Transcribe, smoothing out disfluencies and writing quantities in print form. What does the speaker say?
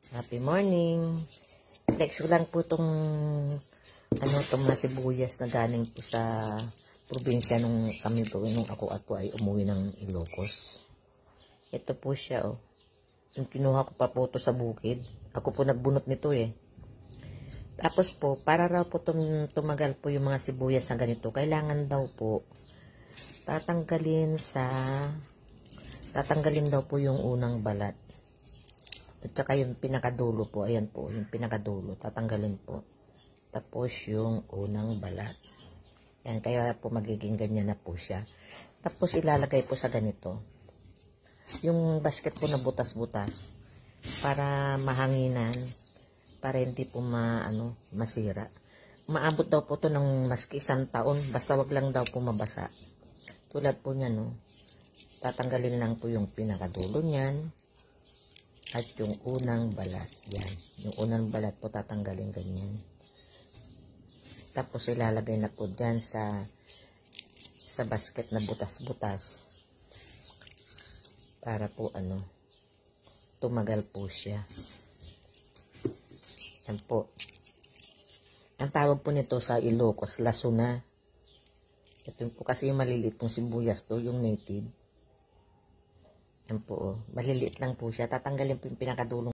Happy morning. Next ko lang po itong itong mga sibuyas na galing po sa probinsya nung kami po, nung ako ay umuwi ng Ilocos. Ito po siya, oh. Yung kinuha ko pa po ito sa bukid. Ako po nagbunot nito eh. Tapos po, para raw po tumagal po yung mga sibuyas na ganito, kailangan daw po tatanggalin daw po yung unang balat. At saka yung pinakadulo po, ayan po, yung pinakadulo, tatanggalin po. Tapos yung unang balat. Ayan, kaya po magiging ganyan na po siya. Tapos ilalagay po sa ganito. Yung basket po na butas-butas para mahanginan, para hindi po masira. Maabot daw po to ng maski 1 taon, basta wag lang daw po mabasa. Tulad po niyan, no. Tatanggalin lang po yung pinakadulo niyan at yung unang balat. Yan, yung unang balat po tatanggalin ganyan. Tapos ilalagay na po dyan sa basket na butas-butas para po tumagal po siya. Yan po. Ang tawag po nito sa Ilocos, lasuna. Ito po kasi yung maliliit pong sibuyas to, yung native. Yan po, maliliit lang po siya. Tatanggalin po yung pinakadulong